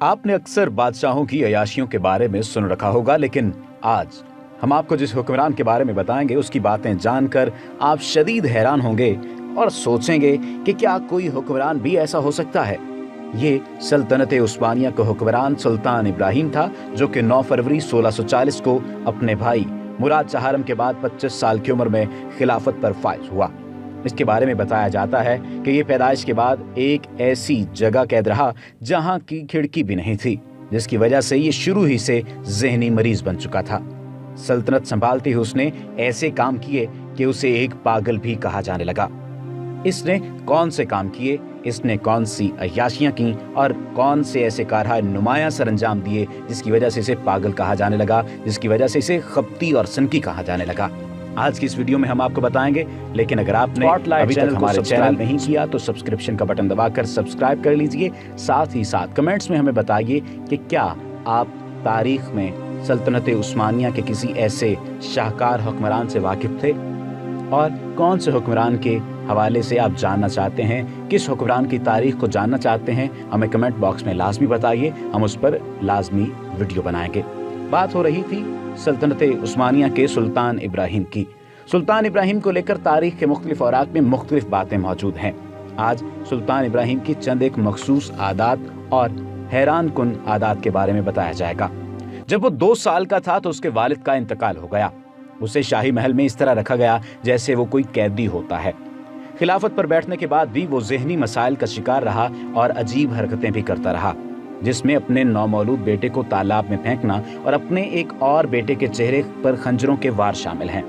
آپ نے अक्सर बादशाहों की अय्याशियों के बारे में सुन रखा होगा, लेकिन आज हम आपको जिस हुक्मरान के बारे में बताएंगे उसकी बातें जानकर आप शदीद हैरान होंगे और सोचेंगे कि क्या कोई हुक्मरान भी ऐसा हो सकता है। ये सल्तनत उस्मानिया का हुक्मरान सुल्तान इब्राहिम था, जो कि 9 फरवरी 1640 को अपने भाई मुराद चहारम के बाद 25 साल की उम्र में खिलाफत पर फाइज हुआ। इसके बारे में बताया जाता है कि ये पैदाइश के बाद एक ऐसी जगह कैद रहा जहां की खिड़की भी नहीं थी, जिसकी वजह से ये शुरू ही से ज़हनी मरीज बन चुका था। सल्तनत संभालते हुए उसने ऐसे काम किए कि उसे एक पागल भी कहा जाने लगा। इसने कौन से काम किए, इसने कौन सी अय्याशियां की और कौन से ऐसे कारहा नुमाया सरंजाम दिए जिसकी वजह से इसे पागल कहा जाने लगा, जिसकी वजह से इसे खप्ती और सनकी कहा जाने लगा। आज की इस वीडियो में हम आपको बताएंगे, लेकिन अगर आपने अभी तक हमारे चैनल नहीं किया तो सब्सक्रिप्शन का बटन दबाकर सब्सक्राइब कर लीजिए। साथ ही साथ कमेंट्स में हमें बताइए कि क्या आप तारीख में सल्तनत उस्मानिया के किसी ऐसे शाहकार हुक्मरान से वाकिफ थे और कौन से हुक्मरान के हवाले से आप जानना चाहते हैं, किस हुक्मरान की तारीख को जानना चाहते हैं, हमें कमेंट बॉक्स में लाजमी बताइए, हम उस पर लाजमी वीडियो बनाएंगे। बात हो रही थी सल्तनत उस्मानिया के सुल्तान इब्राहिम की। सुल्तान इब्राहिम को लेकर तारीख के मुख्तलिफ औराक में मुख्तलिफ बातें मौजूद हैं। आज सुल्तान इब्राहिम की चंद एक मखसूस आदात और हैरान कुन आदात के बारे में बताया जाएगा। जब वो 2 साल का था तो उसके वालिद का इंतकाल हो गया। उसे शाही महल में इस तरह रखा गया जैसे वो कोई कैदी होता है। खिलाफत पर बैठने के बाद भी वो ज़हनी मसाइल का शिकार रहा और अजीब हरकतें भी करता रहा, जिसमें अपने नौमौलूद बेटे को तालाब में फेंकना और अपने एक और बेटे के चेहरे पर खंजरों के वार शामिल हैं।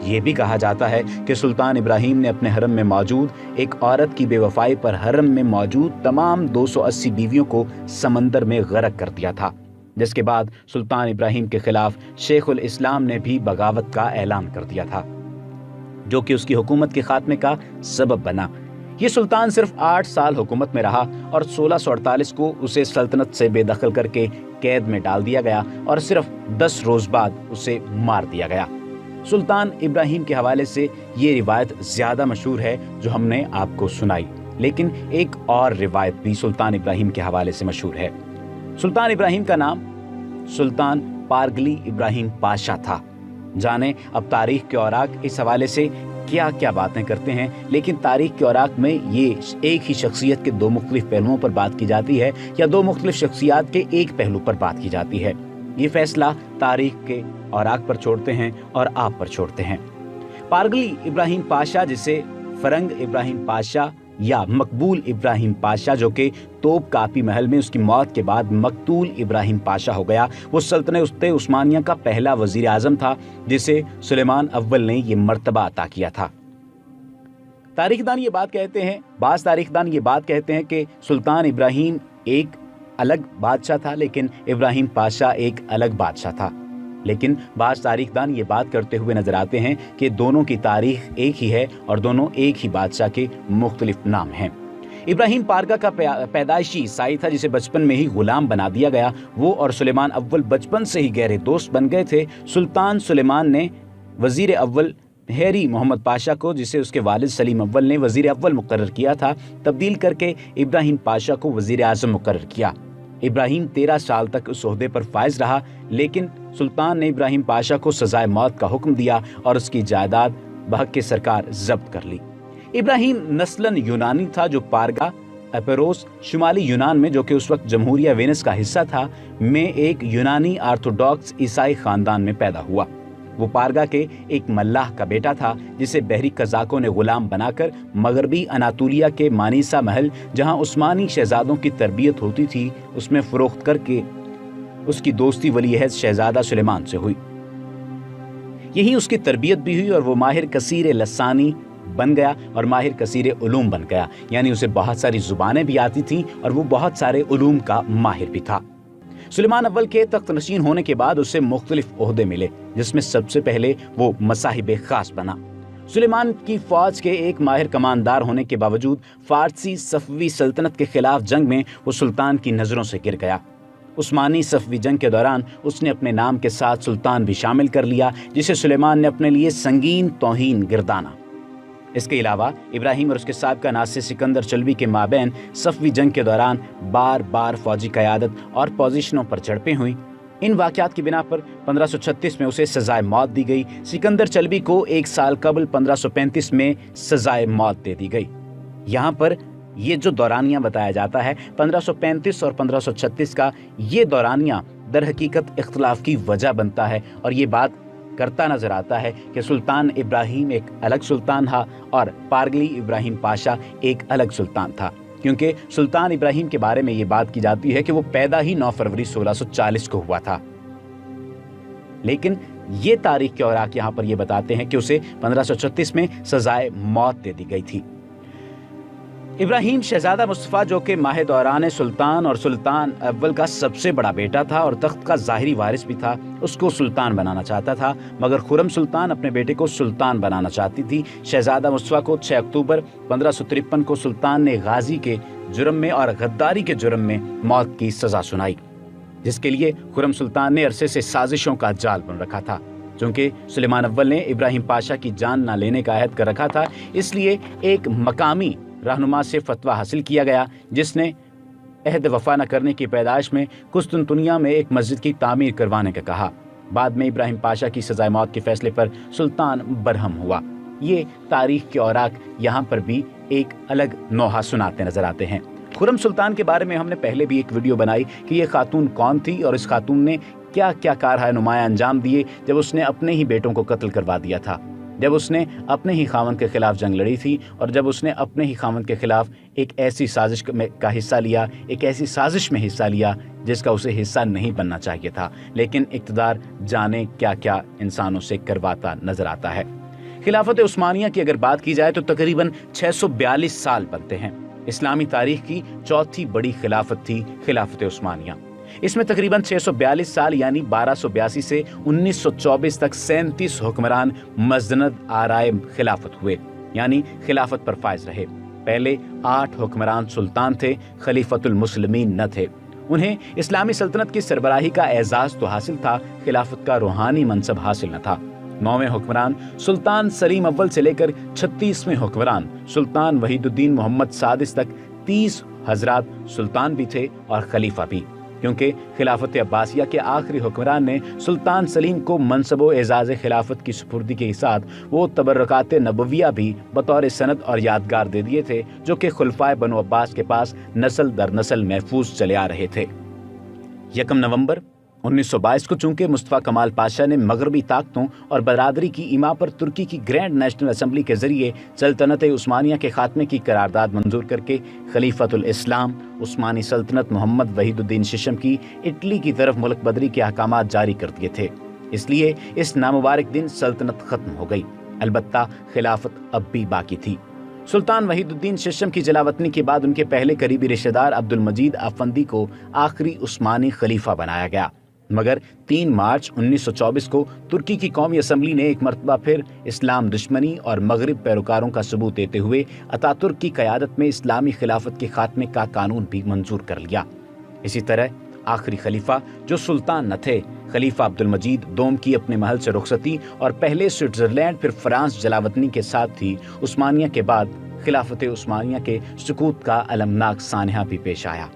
ये भी कहा जाता है कि सुल्तान इब्राहिम ने अपने हरम में मौजूद एक औरत की बेवफाई पर हरम में मौजूद तमाम 280 बीवियों को समंदर में गरक कर दिया था, जिसके बाद सुल्तान इब्राहिम के खिलाफ शेखुल इस्लाम ने भी बगावत का ऐलान कर दिया था, जो कि उसकी हुकूमत के खात्मे का सबब बना। ये सुल्तान सिर्फ 8 साल हुकूमत में रहा और 1648 को उसे सल्तनत से बेदखल करके कैद में डाल दिया गया और सिर्फ 10 रोज बाद उसे मार दिया गया। सुल्तान इब्राहिम के हवाले से ये रिवायत ज़्यादा मशहूर है जो हमने आपको सुनाई, लेकिन एक और रिवायत भी सुल्तान इब्राहिम के हवाले से मशहूर है। सुल्तान इब्राहिम का नाम सुल्तान पारगली इब्राहिम पाशा था। जाने अब तारीख के औराक इस हवाले से क्या क्या बातें करते हैं, लेकिन तारीख के औराक में ये एक ही शख्सियत के 2 मुख्तलिफ पहलुओं पर बात की जाती है या 2 मुख्तलिफ शख्सियात के एक पहलू पर बात की जाती है। ये फैसला तारीख के औराक पर छोड़ते हैं और आप पर छोड़ते हैं। पारगली इब्राहिम पाशा, जिसे फरंग इब्राहिम पाशा या मकबूल इब्राहिम पाशा, जो कि तोप कापी महल में उसकी मौत के बाद मकतूल इब्राहिम पाशा हो गया, वो सल्तनत उस्मानिया का पहला वजीर आजम था जिसे सुलेमान अव्वल ने ये मर्तबा अता किया था। तारीखदान ये बात कहते हैं कि सुल्तान इब्राहिम एक अलग बादशाह था, लेकिन इब्राहिम पाशा एक अलग बादशाह था। लेकिन बाज़ तारीखदान ये बात करते हुए नजर आते हैं कि दोनों की तारीख एक ही है और दोनों एक ही बादशाह के मुख्तलिफ नाम हैं। इब्राहिम पारगा का पैदाइशी ईसाई था जिसे बचपन में ही गुलाम बना दिया गया। वो और सुलेमान अव्वल बचपन से ही गहरे दोस्त बन गए थे। सुल्तान सुलेमान ने वजीर अव्वल हैरी मोहम्मद पाशा को, जिसे उसके वालिद सलीम अव्वल ने वजीर अव्वल मुकर्रर किया था, तब्दील करके इब्राहिम पाशा को वजीर आजम मुकर्रर किया। इब्राहिम 13 साल तक उस ओहदे पर फाइज रहा, लेकिन सुल्तान ने इब्राहिम पाशा को सजाए मौत का हुक्म दिया और उसकी जायदाद बहक के सरकार जब्त कर ली। इब्राहिम नस्लन यूनानी था जो पारगा एपेरोस शुमाली यूनान में, जो कि उस वक्त जमहूरिया वेनिस का हिस्सा था, में एक यूनानी ऑर्थोडॉक्स ईसाई खानदान में पैदा हुआ। वो पारगा के एक मल्लाह का बेटा था जिसे बहरी कज़ाकों ने गुलाम बनाकर मगरबी अनातोलिया के मानीसा महल, जहां उस्मानी शहजादों की तरबियत होती थी, उसमें फरोख्त करके उसकी दोस्ती वलीअहद शहजादा सुलेमान से हुई। यही उसकी तरबियत भी हुई और वो माहिर कसीर लसानी बन गया और माहिर कसीर उलूम बन गया, यानी उसे बहुत सारी जुबानें भी आती थीं और वो बहुत सारे उलूम का माहिर भी था। सुलेमान अव्वल के तख्त नशीन होने के बाद उसे मुख्तलिफ ओहदे मिले, जिसमें सबसे पहले वो मसाहिब खास बना। सुलेमान की फौज के एक माहिर कमानदार होने के बावजूद फारसी सफवी सल्तनत के खिलाफ जंग में वो सुल्तान की नज़रों से गिर गया। उस्मानी सफवी जंग के दौरान उसने अपने नाम के साथ सुल्तान भी शामिल कर लिया, जिसे सुलेमान ने अपने लिए संगीन तौहीन गिरदाना। इसके अलावा इब्राहिम और उसके साबका नासिर सिकंदर चलबी के माबैन सफवी जंग के दौरान बार बार फौजी क़यादत और पोजीशनों पर झड़पें हुई। इन वाक़यात की बिना पर 1536 में उसे सजाए मौत दी गई। सिकंदर चलबी को 1 साल कबल 1535 में सजाए मौत दे दी गई। यहाँ पर ये जो दौरानिया बताया जाता है 1535 और 1536 का, ये दौरानिया दर हकीकत इख्तलाफ की वजह बनता है और ये बात करता नजर आता है कि सुल्तान इब्राहिम एक अलग सुल्तान था और पारगली इब्राहिम पाशा एक अलग सुल्तान था, क्योंकि सुल्तान इब्राहिम के बारे में ये बात की जाती है कि वो पैदा ही 9 फरवरी 1640 को हुआ था। लेकिन ये तारीख के औराक यहाँ पर ये बताते हैं कि उसे 1536 में सजाए मौत दे दी गई थी। इब्राहिम शहजादा मुस्तफ़ा, जो कि माह दौरान सुल्तान और सुल्तान अव्वल का सबसे बड़ा बेटा था और तख्त का ज़ाहिरी वारिस भी था, उसको सुल्तान बनाना चाहता था, मगर खुरम सुल्तान अपने बेटे को सुल्तान बनाना चाहती थी। शहजादा मुस्तफ़ा को 6 अक्टूबर 1553 को सुल्तान ने गाजी के जुर्म में और गद्दारी के जुर्म में मौत की सज़ा सुनाई, जिसके लिए खुरम सुल्तान ने अरसे से साजिशों का जाल बुन रखा था। चूँकि सुलेमान अव्वल ने इब्राहिम पाशा की जान न लेने का अहद कर रखा था, इसलिए एक मकामी रहनुमा से फतवा हासिल किया गया, जिसने अहद वफा न करने की पैदाइश में कुस्तुनतुनिया में एक मस्जिद की तामीर करवाने का कहा। बाद में इब्राहिम पाशा की सजाए मौत के फैसले पर सुल्तान बरहम हुआ। ये तारीख के औराक यहाँ पर भी एक अलग नोहा सुनाते नजर आते हैं। खुरम सुल्तान के बारे में हमने पहले भी एक वीडियो बनाई कि ये खातून कौन थी और इस खातून ने क्या क्या कारहाय नुमाया अंजाम दिए जब उसने अपने ही बेटों को कत्ल करवा दिया था, जब उसने अपने ही खावंद के खिलाफ जंग लड़ी थी और जब उसने अपने ही खावंद के खिलाफ एक ऐसी साजिश का हिस्सा लिया, एक ऐसी साजिश में हिस्सा लिया जिसका उसे हिस्सा नहीं बनना चाहिए था, लेकिन इक़्तिदार जाने क्या क्या इंसानों से करवाता नजर आता है। खिलाफत उस्मानिया की अगर बात की जाए तो तकरीबन 642 साल बनते हैं। इस्लामी तारीख की चौथी बड़ी खिलाफत थी खिलाफत उस्मानिया। इसमें तकरीबन 642 साल यानी 1282 से 1924 तक 37 हुक्मरान मज़दनद आराए खिलाफत हुए, यानी खिलाफत पर फायज रहे। पहले 8 हुक्मरान सुल्तान थे, खलीफतुल मुस्लिमीन न थे। उन्हें इस्लामी सल्तनत की सरबराही का एजाज तो हासिल था, खिलाफत का रूहानी मनसब हासिल न था। 9वें हुक्मरान सुल्तान सलीम अव्वल से लेकर 36वें हुक्मरान सुल्तान वहीदुद्दीन मोहम्मद सादिस तक 30 हजरात सुल्तान भी थे और खलीफा भी, क्योंकि खिलाफत अब्बासिया के आखिरी हुक्मरान ने सुल्तान सलीम को मनसबो एजाज खिलाफत की सुपुर्दी के साथ वो तबर्रकात नबविया भी बतौर सनद और यादगार दे दिए थे, जो कि खुलफाए बनु अब्बास के पास नस्ल दर नस्ल महफूज चले आ रहे थे। 1 नवंबर 1922 को चूंकि मुस्तफ़ा कमाल पाशा ने मगरबी ताकतों और बरादरी की इमा पर तुर्की की ग्रैंड नेशनल असेंबली के जरिए सल्तनत उस्मानिया के खात्मे की करारदाद मंजूर करके खलीफतुल इस्लाम उस्मानी सल्तनत मोहम्मद वहीदुद्दीन शिशम की इटली की तरफ मुल्क बदरी के अहकामात जारी कर दिए थे, इसलिए इस नामुबारक दिन सल्तनत खत्म हो गई। अलबत्ता खिलाफत अब भी बाकी थी। सुल्तान वहीदुद्दीन शिशम की जलावतनी के बाद उनके पहले करीबी रिश्तेदार अब्दुल मजीद अफंदी को आखिरी उस्मानी खलीफा बनाया गया, मगर 3 मार्च 1924 को तुर्की की कौमी असम्बली ने एक मरतबा फिर इस्लाम दुश्मनी और मगरिब पैरोकारों का सबूत देते हुए अतातुर्क की क़यादत में इस्लामी खिलाफत के खात्मे का कानून भी मंजूर कर लिया। इसी तरह आखिरी खलीफा जो सुल्तान न थे, खलीफा अब्दुल मजीद दोम की अपने महल से रुखसती और पहले स्विट्जरलैंड फिर फ्रांस जलावतनी के साथ थी उस्मानिया के बाद खिलाफत उस्मानिया के सुकूत का अलमनाक सानहा भी पेश आया।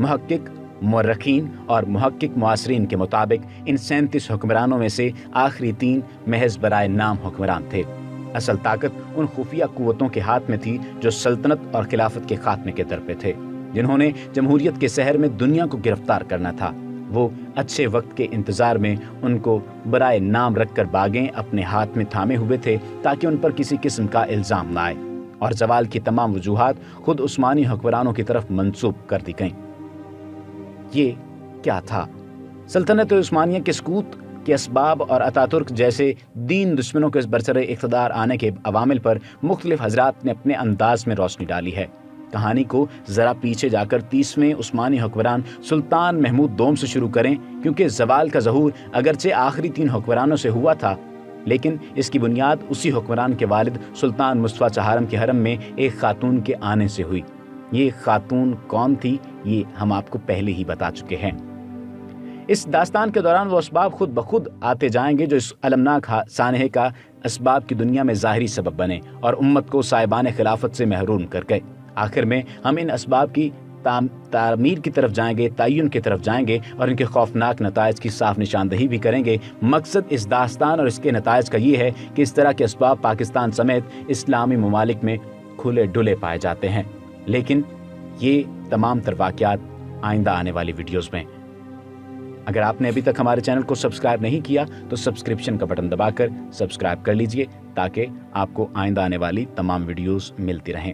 मुहक्किक मुअर्रिखीन और मुहक्किक मुआसरीन के मुताबिक इन 37 हुक्मरानों में से आखिरी 3 महज बराए नाम हुक्मरान थे। असल ताकत उन खुफिया कुव्वतों के हाथ में थी जो सल्तनत और खिलाफत के खात्मे के दर पे थे, जिन्होंने जमहूरियत के शहर में दुनिया को गिरफ्तार करना था। वो अच्छे वक्त के इंतजार में उनको बराए नाम रखकर बागें अपने हाथ में थामे हुए थे ताकि उन पर किसी किस्म का इल्ज़ाम न आए, और जवाल की तमाम वजूहात खुद उस्मानी हुक्मरानों की तरफ मंसूब कर दी गईं। ये क्या था? सल्तनत उस्मानिया के सकूत के असबाब और अतातुर्क जैसे दीन दुश्मनों के बरसरे इक़्तिदार आने के अवामिल पर मुख्तलिफ हजरात ने अपने अंदाज में रोशनी डाली है। कहानी को ज़रा पीछे जाकर 30वें उस्मानी हुक्मरान सुल्तान महमूद दोम से शुरू करें, क्योंकि ज़वाल का ज़हूर अगरचे आखिरी 3 हुक्मरानों से हुआ था, लेकिन इसकी बुनियाद उसी हुक्मरान के वालिद सुल्तान मुस्तफ़ा चहारम के हरम में एक खातून के आने से हुई। ये खातून कौन थी, ये हम आपको पहले ही बता चुके हैं। इस दास्तान के दौरान वो असबाब खुद बखुद आते जाएंगे जो इस अलमनाक सानहे का असबाब की दुनिया में ज़ाहिरी सबब बने और उम्मत को साहिबान खिलाफत से महरूम कर गए। आखिर में हम इन असबाब की तामीर की तरफ जाएंगे, तयन की तरफ जाएंगे और इनके खौफनाक नताइज की साफ निशानदही भी करेंगे। मकसद इस दास्तान और इसके नताइज का ये है कि इस तरह के असबाब पाकिस्तान समेत इस्लामी ममालिक में खुले डुले पाए जाते हैं, लेकिन ये तमाम तर वाक़यात आइंदा आने वाली वीडियोज़ में। अगर आपने अभी तक हमारे चैनल को सब्सक्राइब नहीं किया तो सब्सक्रिप्शन का बटन दबाकर सब्सक्राइब कर लीजिए ताकि आपको आइंदा आने वाली तमाम वीडियोज़ मिलती रहें।